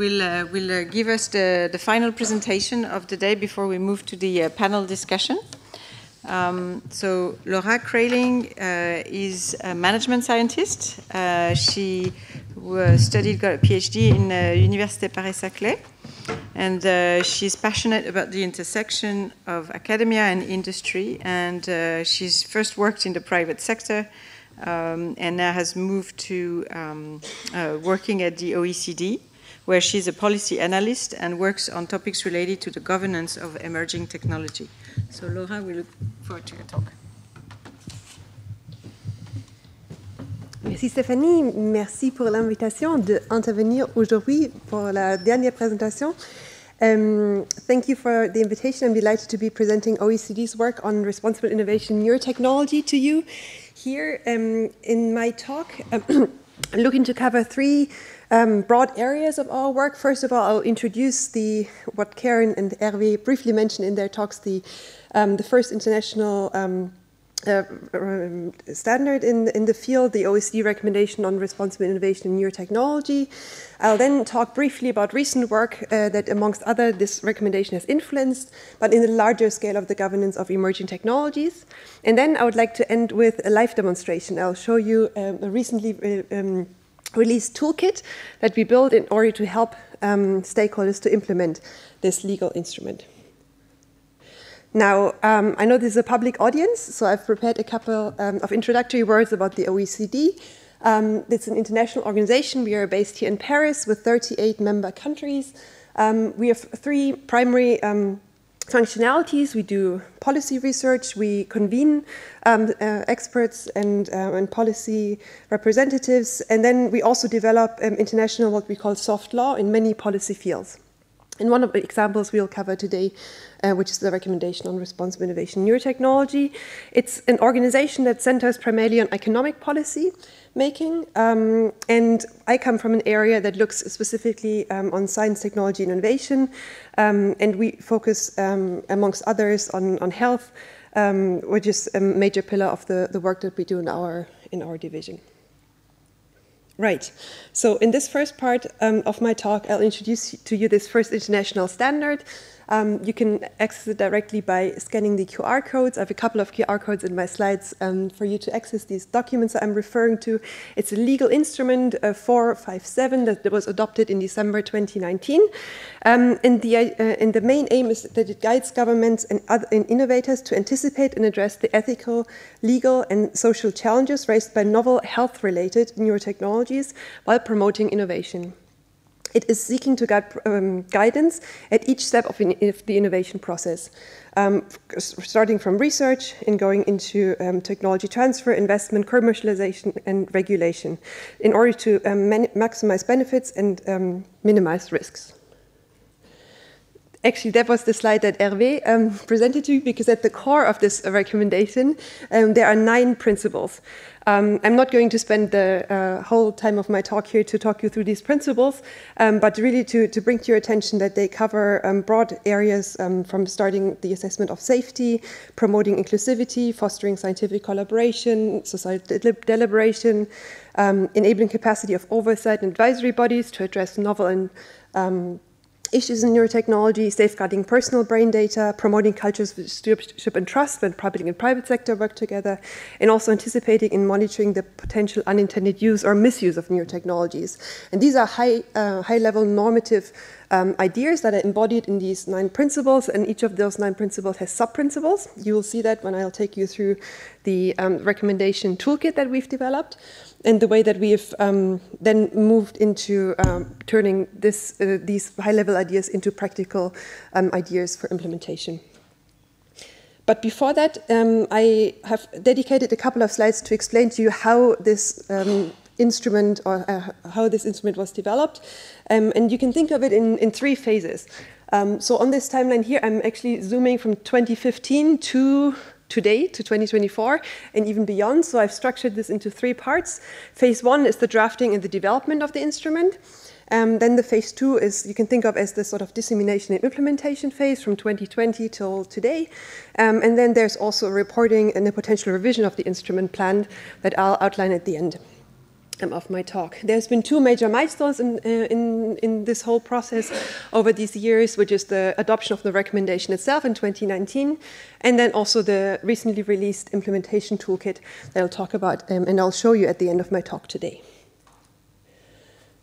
will give us the final presentation of the day before we move to the panel discussion. So Laura Kreiling is a management scientist. She got a PhD in Université Paris-Saclay, and she's passionate about the intersection of academia and industry, and she's first worked in the private sector and now has moved to working at the OECD, where she's a policy analyst and works on topics related to the governance of emerging technology. So Laura, we look forward to your talk. Merci Stéphanie, merci pour l'invitation d'intervenir aujourd'hui pour la dernière présentation. Thank you for the invitation. I'm delighted to be presenting OECD's work on responsible innovation in neurotechnology to you. Here in my talk, I'm looking to cover three broad areas of our work. First of all, I'll introduce what Karen and Hervé briefly mentioned in their talks, the first international standard in the field, the OECD Recommendation on Responsible Innovation in Neurotechnology. I'll then talk briefly about recent work that, amongst other, this recommendation has influenced, but in the larger scale of the governance of emerging technologies. And then I would like to end with a live demonstration. I'll show you a recently released toolkit that we built in order to help stakeholders to implement this legal instrument. Now, I know this is a public audience, so I've prepared a couple of introductory words about the OECD. It's an international organization. We are based here in Paris with 38 member countries. We have three primary functionalities. We do policy research, we convene experts and policy representatives, and then we also develop international, what we call soft law in many policy fields. And one of the examples we'll cover today, which is the recommendation on responsible innovation in neurotechnology. It's an organization that centers primarily on economic policy making, and I come from an area that looks specifically on science, technology, and innovation, and we focus, amongst others, on health, which is a major pillar of the work that we do in our division. Right, so in this first part of my talk, I'll introduce to you this first international standard. You can access it directly by scanning the QR codes. I have a couple of QR codes in my slides for you to access these documents that I'm referring to. It's a legal instrument 457 that was adopted in December 2019. And the main aim is that it guides governments and innovators to anticipate and address the ethical, legal, and social challenges raised by novel health-related neurotechnologies while promoting innovation. It is seeking to guide guidance at each step of the innovation process, starting from research and going into technology transfer, investment, commercialization, and regulation, in order to maximize benefits and minimize risks. Actually, that was the slide that Hervé presented to you, because at the core of this recommendation, there are 9 principles. I'm not going to spend the whole time of my talk here to talk you through these principles, but really to bring to your attention that they cover broad areas from starting the assessment of safety, promoting inclusivity, fostering scientific collaboration, societal deliberation, enabling capacity of oversight and advisory bodies to address novel and issues in neurotechnology, safeguarding personal brain data, promoting cultures of stewardship and trust when public and private sector work together, and also anticipating and monitoring the potential unintended use or misuse of neurotechnologies. And these are high-level normative ideas that are embodied in these 9 principles, and each of those 9 principles has sub-principles. You will see that when I'll take you through the recommendation toolkit that we've developed, and the way that we have then moved into turning these high-level ideas into practical ideas for implementation. But before that, I have dedicated a couple of slides to explain to you how this instrument was developed. And you can think of it in 3 phases. So on this timeline here, I'm actually zooming from 2015 to today, to 2024, and even beyond. So I've structured this into 3 parts. Phase 1 is the drafting and the development of the instrument. Then the phase 2 is, you can think of as the sort of dissemination and implementation phase from 2020 till today. And then there's also reporting and the potential revision of the instrument planned that I'll outline at the end. of my talk. There's been two major milestones in this whole process over these years, which is the adoption of the recommendation itself in 2019, and then also the recently released implementation toolkit that I'll talk about and I'll show you at the end of my talk today.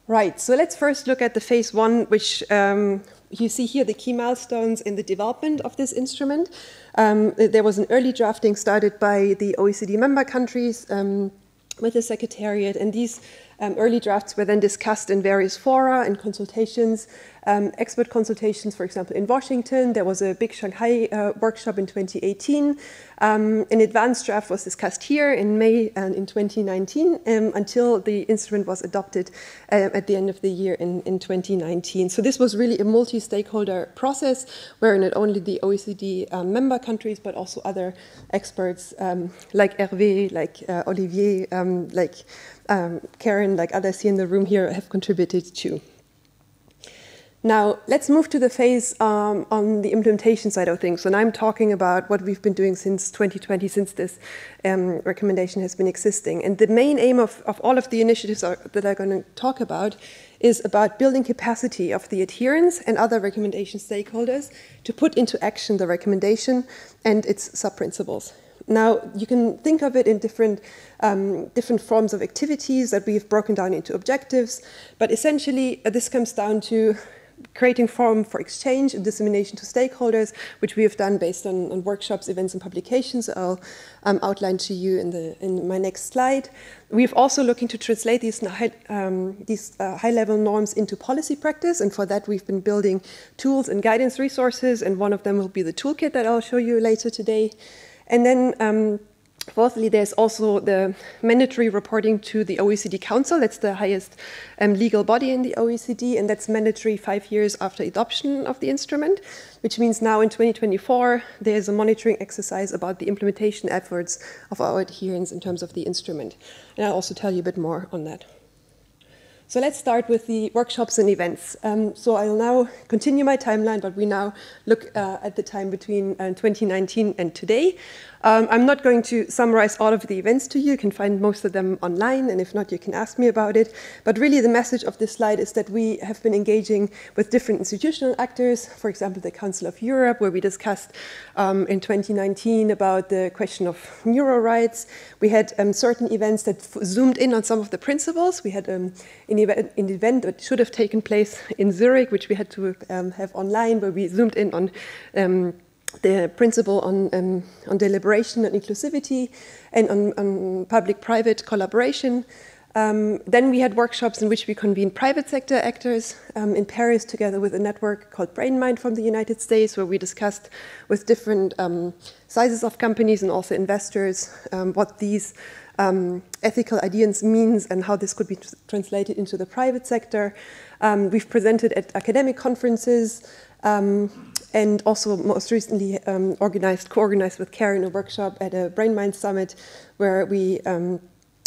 Right, so let's first look at the phase one, which you see here the key milestones in the development of this instrument. There was an early drafting started by the OECD member countries with the Secretariat, and these early drafts were then discussed in various fora and consultations, expert consultations, for example, in Washington. There was a big Shanghai workshop in 2018. An advanced draft was discussed here in May and in 2019 until the instrument was adopted at the end of the year in 2019. So this was really a multi-stakeholder process where not only the OECD member countries, but also other experts like Hervé, like Olivier, like Karen, like others here in the room here have contributed to. Now, let's move to the phase on the implementation side of things. And I'm talking about what we've been doing since 2020, since this recommendation has been existing. And the main aim of all of the initiatives that I'm going to talk about is about building capacity of the adherents and other recommendation stakeholders to put into action the recommendation and its sub-principles. Now, you can think of it in different forms of activities that we've broken down into objectives, but essentially this comes down to creating forum for exchange and dissemination to stakeholders, which we have done based on workshops, events, and publications. I'll outline to you in my next slide. We've also looking to translate these high-level norms into policy practice, and for that we've been building tools and guidance resources, and one of them will be the toolkit that I'll show you later today. And then fourthly, there's also the mandatory reporting to the OECD Council. That's the highest legal body in the OECD, and that's mandatory 5 years after adoption of the instrument, which means now in 2024, there's a monitoring exercise about the implementation efforts of our adherents in terms of the instrument. And I'll also tell you a bit more on that. So let's start with the workshops and events. So I'll now continue my timeline, but we now look at the time between 2019 and today. I'm not going to summarize all of the events to you. You can find most of them online, and if not, you can ask me about it. But really, the message of this slide is that we have been engaging with different institutional actors, for example, the Council of Europe, where we discussed in 2019 about the question of neuro rights. We had certain events that zoomed in on some of the principles. We had an event that should have taken place in Zurich, which we had to have online, where we zoomed in on the principle on deliberation and inclusivity and on public-private collaboration. Then we had workshops in which we convened private sector actors in Paris together with a network called BrainMind from the United States, where we discussed with different sizes of companies and also investors what these ethical ideas means and how this could be translated into the private sector. We've presented at academic conferences and also most recently co-organized with Karen a workshop at a BrainMind Summit where we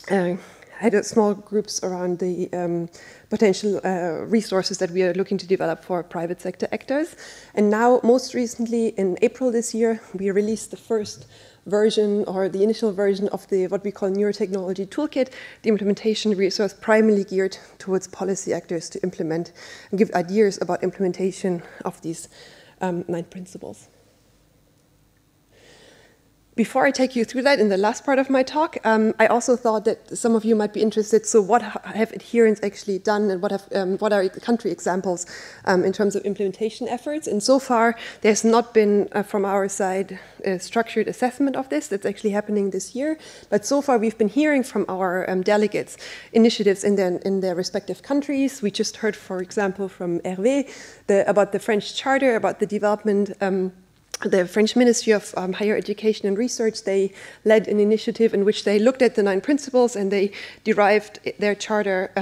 had small groups around the potential resources that we are looking to develop for private sector actors. And now, most recently, in April this year, we released the first version or the initial version of the what we call Neurotechnology Toolkit, the implementation resource primarily geared towards policy actors to implement and give ideas about implementation of these 9 principles. Before I take you through that in the last part of my talk, I also thought that some of you might be interested. So what have adherents actually done and what are country examples in terms of implementation efforts? And so far, there's not been, from our side, a structured assessment of this. That's actually happening this year. But so far, we've been hearing from our delegates initiatives in their respective countries. We just heard, for example, from Hervé about the French Charter, about the development the French Ministry of Higher Education and Research. They led an initiative in which they looked at the 9 principles and they derived their charter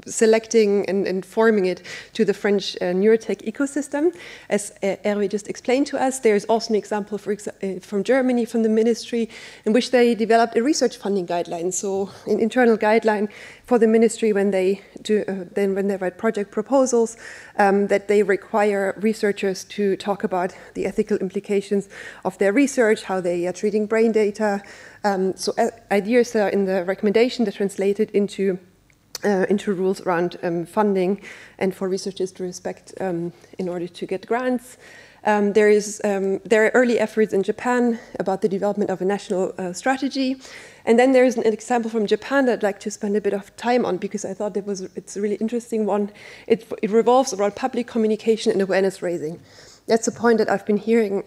selecting and forming it to the French neurotech ecosystem. As Hervé just explained to us, there's also an example from Germany, from the ministry, in which they developed a research funding guideline. So an internal guideline for the ministry when they write project proposals, that they require researchers to talk about the ethical implications of their research, how they are treating brain data. So ideas that are in the recommendation that translated into rules around funding and for researchers to respect in order to get grants. There are early efforts in Japan about the development of a national strategy. And then there's an example from Japan that I'd like to spend a bit of time on because I thought it's a really interesting one. It revolves around public communication and awareness raising. That's a point that I've been hearing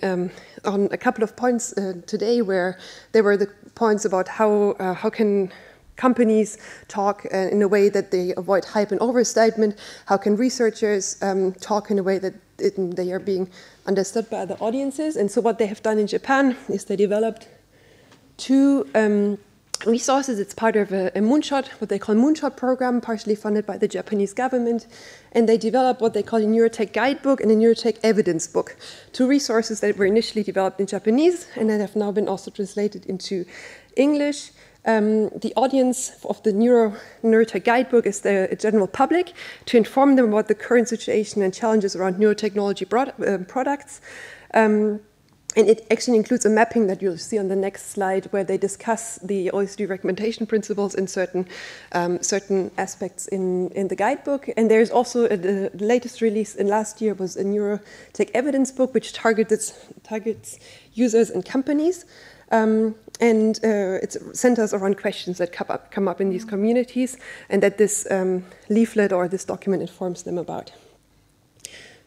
on a couple of points today, where there were the points about how can companies talk in a way that they avoid hype and overstatement. How can researchers talk in a way that they are being understood by other audiences? And so what they have done in Japan is they developed two resources. It's part of a moonshot, what they call moonshot program, partially funded by the Japanese government. And they developed what they call a neurotech guidebook and a neurotech evidence book. Two resources that were initially developed in Japanese and that have now been also translated into English. The audience of the neurotech guidebook is the general public, to inform them about the current situation and challenges around neurotechnology products. And it actually includes a mapping that you'll see on the next slide, where they discuss the OECD recommendation principles in certain aspects in the guidebook. And there's also the latest release in last year was a neurotech evidence book, which targets users and companies. And it centers around questions that come up in these communities, and that this leaflet or this document informs them about.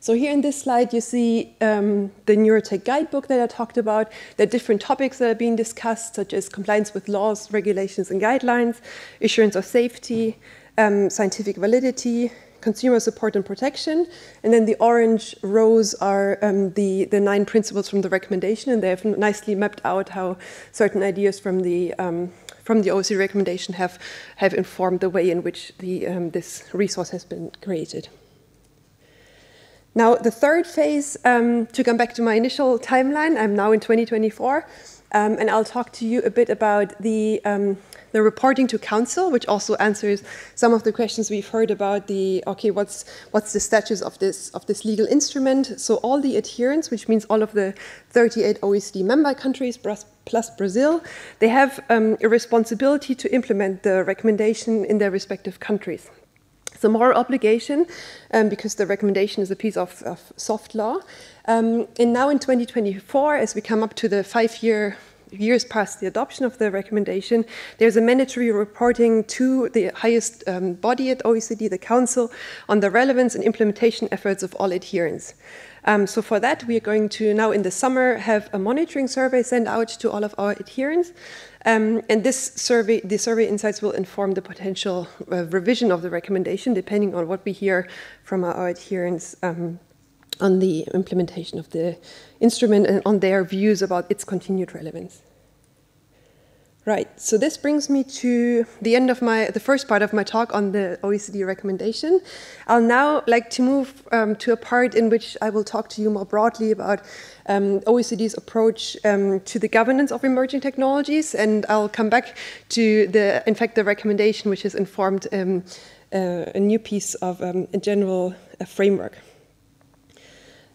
So here in this slide, you see the neurotech guidebook that I talked about. There are different topics that are being discussed, such as compliance with laws, regulations, and guidelines, assurance of safety, scientific validity, consumer support and protection. And then the orange rows are the 9 principles from the recommendation, and they have nicely mapped out how certain ideas from the OECD recommendation have informed the way in which this resource has been created. Now, the third phase, to come back to my initial timeline, I'm now in 2024, and I'll talk to you a bit about the reporting to Council, which also answers some of the questions we've heard about what's the status of this legal instrument. So all the adherents, which means all of the 38 OECD member countries plus Brazil, they have a responsibility to implement the recommendation in their respective countries. It's a moral obligation because the recommendation is a piece of soft law. And now in 2024, as we come up to the 5 years past the adoption of the recommendation, there's a mandatory reporting to the highest body at OECD, the Council, on the relevance and implementation efforts of all adherents. So for that, we are going to now in the summer have a monitoring survey sent out to all of our adherents. And the survey insights will inform the potential revision of the recommendation, depending on what we hear from our adherents on the implementation of the instrument and on their views about its continued relevance. Right, so this brings me to the end of the first part of my talk on the OECD recommendation. I'll now like to move to a part in which I will talk to you more broadly about OECD's approach to the governance of emerging technologies, and I'll come back to the recommendation, which has informed a new piece of a general framework.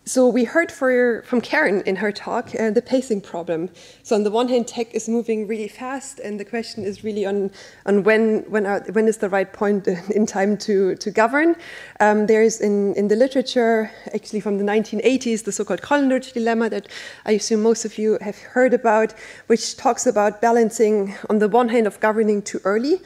So we heard from Karen in her talk the pacing problem. So on the one hand, tech is moving really fast, and the question is really on when is the right point in time to govern. There is in the literature, actually from the 1980s, the so-called College dilemma that I assume most of you have heard about, which talks about balancing on the one hand of governing too early,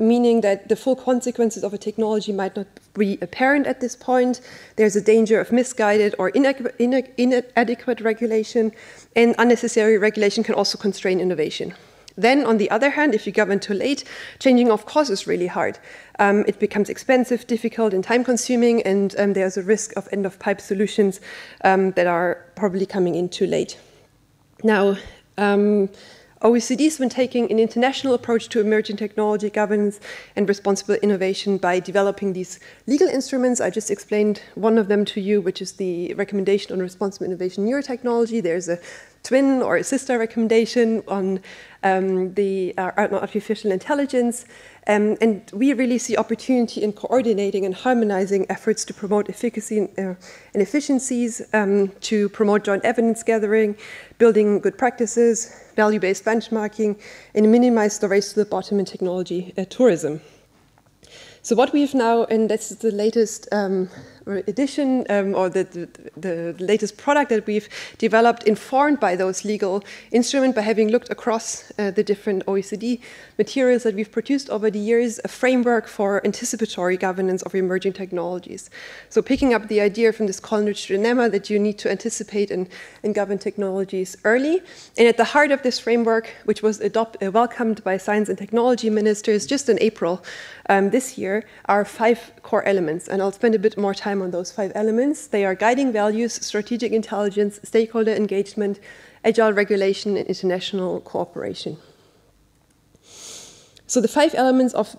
meaning that the full consequences of a technology might not be apparent at this point. There's a danger of misguided or inadequate regulation, and unnecessary regulation can also constrain innovation. Then, on the other hand, if you govern too late, changing of course is really hard. It becomes expensive, difficult, and time-consuming, and there's a risk of end-of-pipe solutions that are probably coming in too late. Now, OECD has been taking an international approach to emerging technology governance and responsible innovation by developing these legal instruments. I just explained one of them to you, which is the Recommendation on Responsible Innovation Neurotechnology. There's a twin or a sister recommendation on artificial intelligence. And we really see opportunity in coordinating and harmonizing efforts to promote efficacy and efficiencies, to promote joint evidence gathering, building good practices, value-based benchmarking, and minimize the race to the bottom in technology tourism. So what we've now, and that's the latest edition or the latest product that we've developed, informed by those legal instruments, by having looked across the different OECD materials that we've produced over the years, a framework for anticipatory governance of emerging technologies. So picking up the idea from this College dilemma that you need to anticipate and govern technologies early. And at the heart of this framework, which was welcomed by science and technology ministers just in April this year, are 5 core elements. And I'll spend a bit more time on those 5 elements. They are guiding values, strategic intelligence, stakeholder engagement, agile regulation, and international cooperation. So the 5 elements of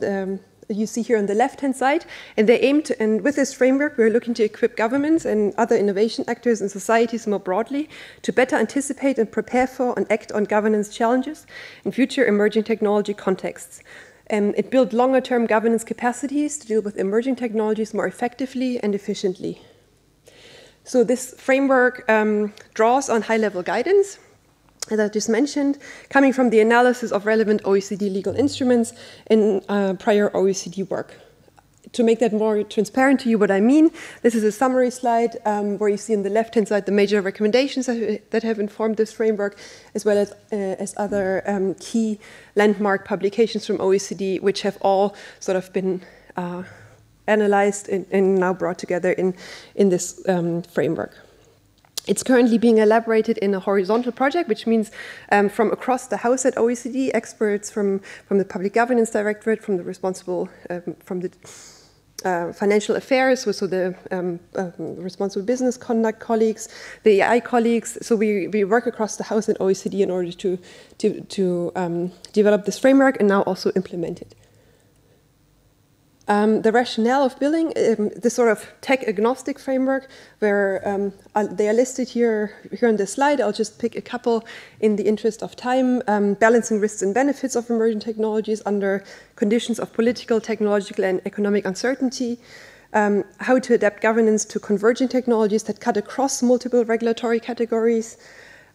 you see here on the left-hand side, and they aim to, and with this framework, we're looking to equip governments and other innovation actors and societies more broadly to better anticipate and prepare for and act on governance challenges in future emerging technology contexts. It built longer-term governance capacities to deal with emerging technologies more effectively and efficiently. So this framework draws on high-level guidance, as I just mentioned, coming from the analysis of relevant OECD legal instruments in prior OECD work. To make that more transparent to you what I mean, this is a summary slide where you see on the left-hand side the major recommendations that have informed this framework, as well as other key landmark publications from OECD, which have all sort of been analyzed and now brought together in this framework. It's currently being elaborated in a horizontal project, which means from across the house at OECD, experts from the Public Governance Directorate, from the responsible, from the financial affairs, so the responsible business conduct colleagues, the AI colleagues. So we work across the house at OECD in order to develop this framework and now also implement it. The rationale of building this sort of tech-agnostic framework, where they are listed here on the slide. I'll just pick a couple in the interest of time. Balancing risks and benefits of emerging technologies under conditions of political, technological, and economic uncertainty. How to adapt governance to converging technologies that cut across multiple regulatory categories.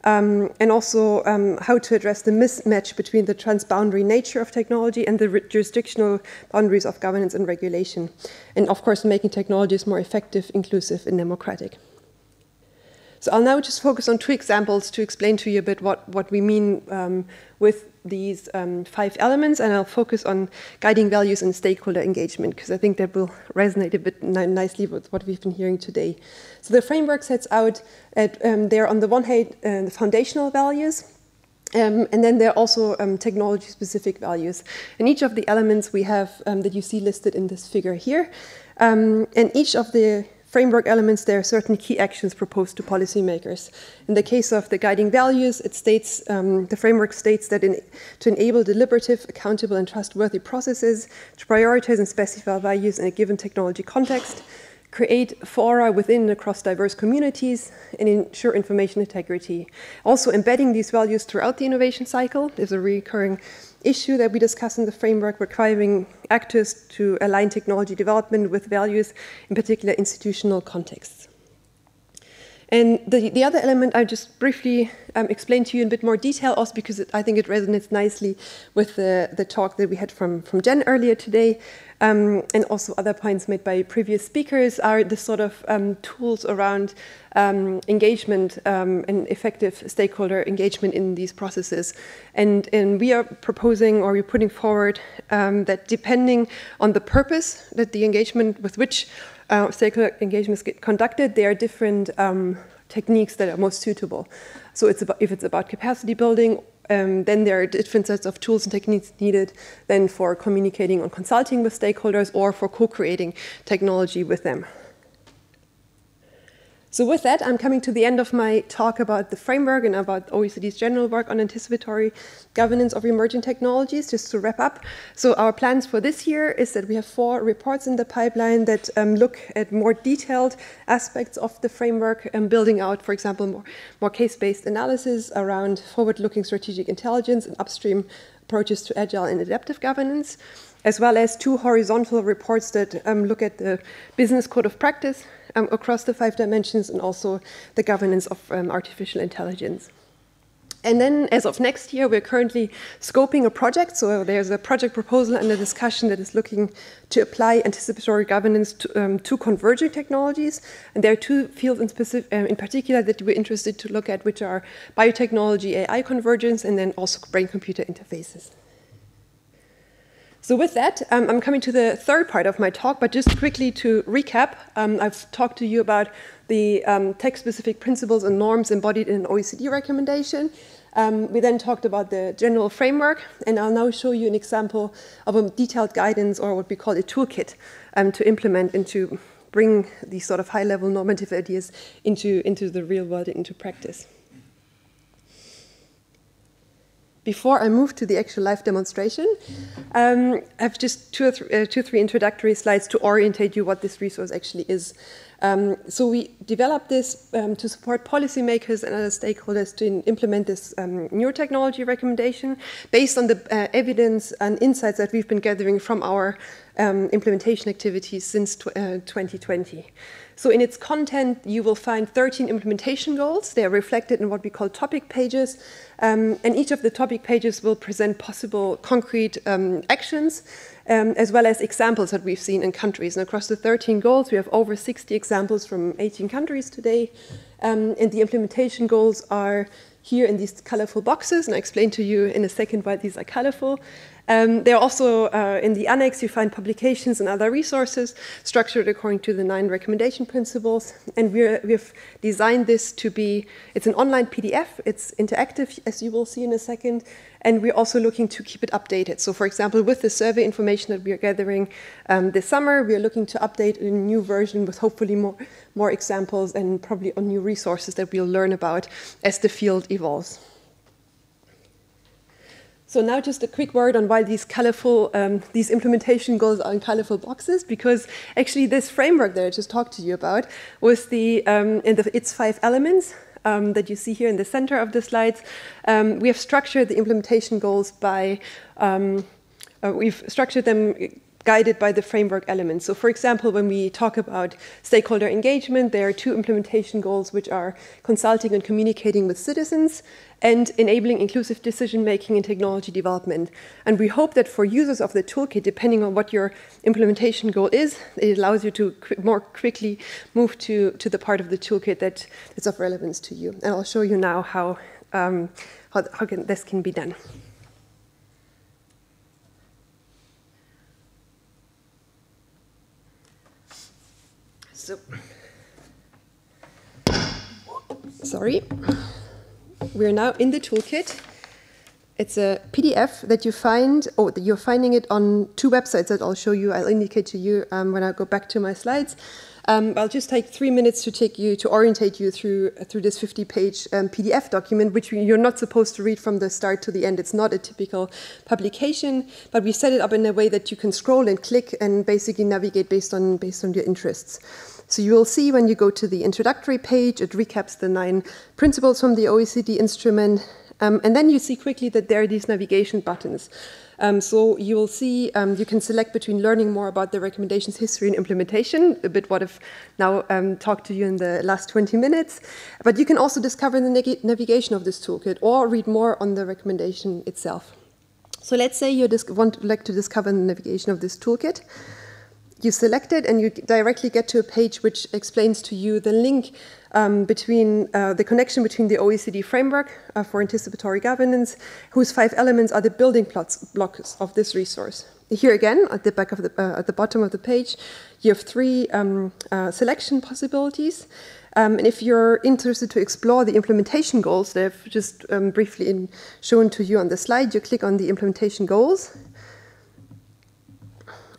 And also how to address the mismatch between the transboundary nature of technology and the jurisdictional boundaries of governance and regulation. And of course, making technologies more effective, inclusive, and democratic. So I'll now just focus on 2 examples to explain to you a bit what we mean with these 5 elements, and I'll focus on guiding values and stakeholder engagement, because I think that will resonate a bit nicely with what we've been hearing today. So the framework sets out there on the one hand the foundational values, and then there are also technology-specific values. And each of the elements we have that you see listed in this figure here, and each of the framework elements, there are certain key actions proposed to policymakers. In the case of the guiding values, it states, the framework states that to enable deliberative, accountable, and trustworthy processes, to prioritize and specify values in a given technology context, create fora within and across diverse communities, and ensure information integrity. Also, embedding these values throughout the innovation cycle is a recurring issue that we discuss in the framework, requiring actors to align technology development with values, in particular institutional contexts. And the other element I just briefly explained to you in a bit more detail, also because I think it resonates nicely with the talk that we had from Jen earlier today, and also other points made by previous speakers, are the sort of tools around engagement and effective stakeholder engagement in these processes. And we are proposing, or we're putting forward, that depending on the purpose that the engagement with which stakeholder engagements get conducted, there are different techniques that are most suitable. So if it's about capacity building, then there are different sets of tools and techniques needed then for communicating or consulting with stakeholders, or for co-creating technology with them. So with that, I'm coming to the end of my talk about the framework and about OECD's general work on anticipatory governance of emerging technologies. Just to wrap up, so our plans for this year is that we have 4 reports in the pipeline that look at more detailed aspects of the framework and building out, for example, more case-based analysis around forward-looking strategic intelligence and upstream approaches to agile and adaptive governance, as well as 2 horizontal reports that look at the business code of practice across the 5 dimensions and also the governance of artificial intelligence. And then as of next year, we're currently scoping a project. So there's a project proposal under discussion that is looking to apply anticipatory governance to converging technologies. And there are 2 fields in particular that we're interested to look at, which are biotechnology, AI convergence, and then also brain-computer interfaces. So with that, I'm coming to the third part of my talk, but just quickly to recap, I've talked to you about the tech-specific principles and norms embodied in an OECD recommendation. We then talked about the general framework, and I'll now show you an example of a detailed guidance, or what we call a toolkit, to implement and to bring these sort of high-level normative ideas into the real world and into practice. Before I move to the actual live demonstration, I have just 2 or 3 introductory slides to orientate you what this resource actually is. So we developed this to support policymakers and other stakeholders to implement this neurotechnology recommendation based on the evidence and insights that we've been gathering from our implementation activities since 2020. So in its content, you will find 13 implementation goals. They are reflected in what we call topic pages. And each of the topic pages will present possible concrete actions, as well as examples that we've seen in countries. And across the 13 goals, we have over 60 examples from 18 countries today. And the implementation goals are here in these colorful boxes, and I'll explain to you in a second why these are colorful. They're also in the annex, you find publications and other resources structured according to the 9 recommendation principles. And we've designed this to be, it's an online PDF, it's interactive, as you will see in a second, and we're also looking to keep it updated. So for example, with the survey information that we are gathering this summer, we are looking to update a new version with hopefully more examples and probably on new resources that we'll learn about as the field evolves. So now just a quick word on why these colorful, these implementation goals are in colorful boxes, because actually this framework that I just talked to you about was its 5 elements that you see here in the center of the slides. We have structured the implementation goals by, we've structured them guided by the framework elements. So for example, when we talk about stakeholder engagement, there are 2 implementation goals, which are consulting and communicating with citizens and enabling inclusive decision-making and technology development. And we hope that for users of the toolkit, depending on what your implementation goal is, it allows you to more quickly move to the part of the toolkit that is of relevance to you. And I'll show you now how this can be done. So, sorry, we're now in the toolkit. It's a PDF that you find, you're finding it on 2 websites that I'll show you, I'll indicate to you when I go back to my slides. I'll just take 3 minutes to orientate you through this 50-page PDF document, which you're not supposed to read from the start to the end. It's not a typical publication, but we set it up in a way that you can scroll and click and basically navigate based on your interests. So you will see when you go to the introductory page, it recaps the 9 principles from the OECD instrument, and then you see quickly that there are these navigation buttons. So you will see you can select between learning more about the recommendations, history, and implementation, a bit what I've now talked to you in the last 20 minutes. But you can also discover the navigation of this toolkit or read more on the recommendation itself. So let's say you would like to discover the navigation of this toolkit. You select it and you directly get to a page which explains to you the link between the connection between the OECD framework for anticipatory governance, whose 5 elements are the building blocks of this resource. Here again, at the bottom of the page, you have 3 selection possibilities. And if you're interested to explore the implementation goals that I've just briefly shown to you on the slide, you click on the implementation goals.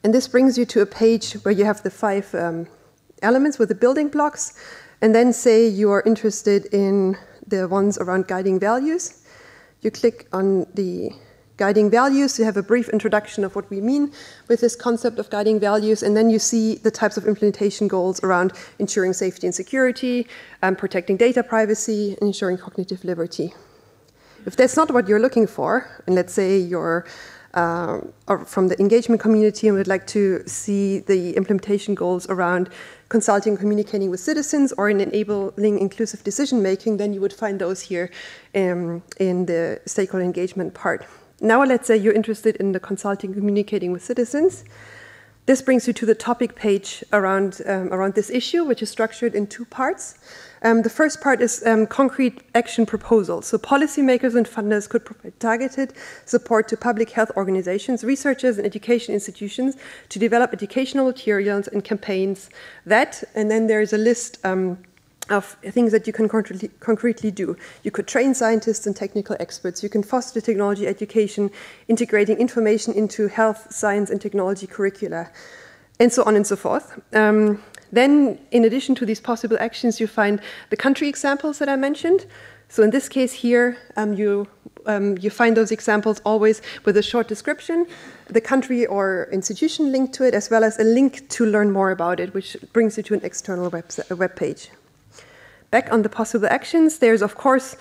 And this brings you to a page where you have the 5 elements with the building blocks. and then say you are interested in the ones around guiding values. You click on the guiding values to have a brief introduction of what we mean with this concept of guiding values, and then you see the types of implementation goals around ensuring safety and security, protecting data privacy, and ensuring cognitive liberty. If that's not what you're looking for, and let's say you're from the engagement community and would like to see the implementation goals around consulting, communicating with citizens, or in enabling inclusive decision-making, then you would find those here in the stakeholder engagement part. Now let's say you're interested in the consulting, communicating with citizens. This brings you to the topic page around this issue, which is structured in 2 parts. The first part is concrete action proposals. So policymakers and funders could provide targeted support to public health organizations, researchers, and education institutions to develop educational materials and campaigns that, and then there is a list of things that you can concretely do. You could train scientists and technical experts. You can foster technology education, integrating information into health, science, and technology curricula, and so on and so forth. Then, in addition to these possible actions, you find the country examples that I mentioned. So in this case here, you find those examples always with a short description, the country or institution link to it, as well as a link to learn more about it, which brings you to an external web page. Back on the possible actions, there's of course,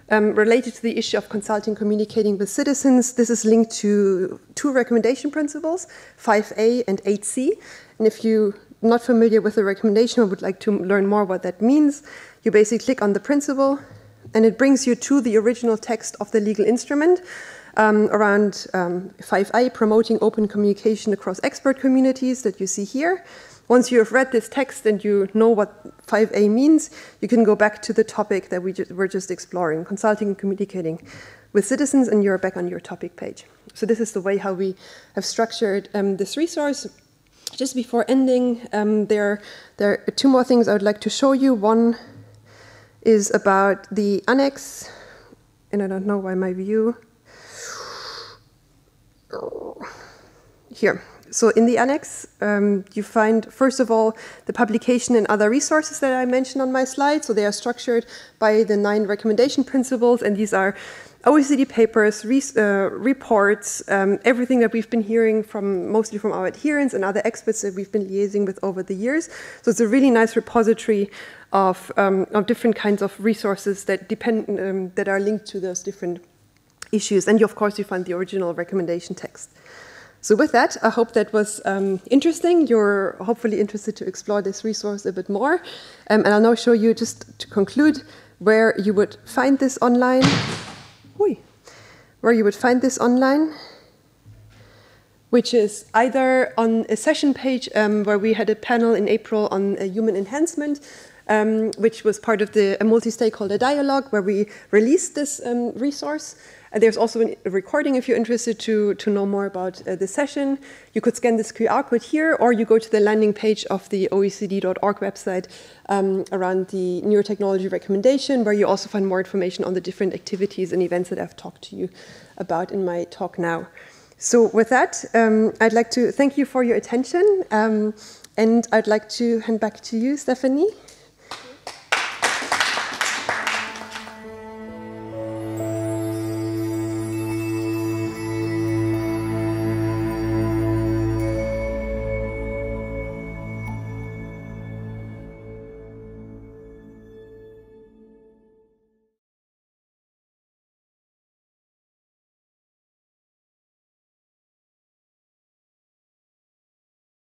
related to the issue of consulting, communicating with citizens, this is linked to 2 recommendation principles, 5A and 8C. And if you're not familiar with the recommendation or would like to learn more what that means, you basically click on the principle and it brings you to the original text of the legal instrument around 5A, promoting open communication across expert communities that you see here. Once you have read this text and you know what 5A means, you can go back to the topic that we were just exploring, consulting and communicating with citizens, and you're back on your topic page. So this is the way how we have structured this resource. Just before ending, there are 2 more things I would like to show you. One is about the annex, and I don't know why my view. Here. So in the annex, you find, first of all, the publication and other resources that I mentioned on my slide. So they are structured by the 9 recommendation principles, and these are OECD papers, reports, everything that we've been hearing from, mostly from our adherents and other experts that we've been liaising with over the years. So it's a really nice repository of different kinds of resources that that are linked to those different issues. And of course, you find the original recommendation text. So with that, I hope that was interesting. You're hopefully interested to explore this resource a bit more. And I'll now show you, just to conclude, where you would find this online. Where you would find this online, which is either on a session page where we had a panel in April on human enhancement, which was part of a multi-stakeholder dialogue where we released this resource. There's also a recording if you're interested to know more about the session. You could scan this QR code here, or you go to the landing page of the OECD.org website around the Neurotechnology Recommendation, where you also find more information on the different activities and events that I've talked to you about in my talk now. So with that, I'd like to thank you for your attention, and I'd like to hand back to you, Stéphanie.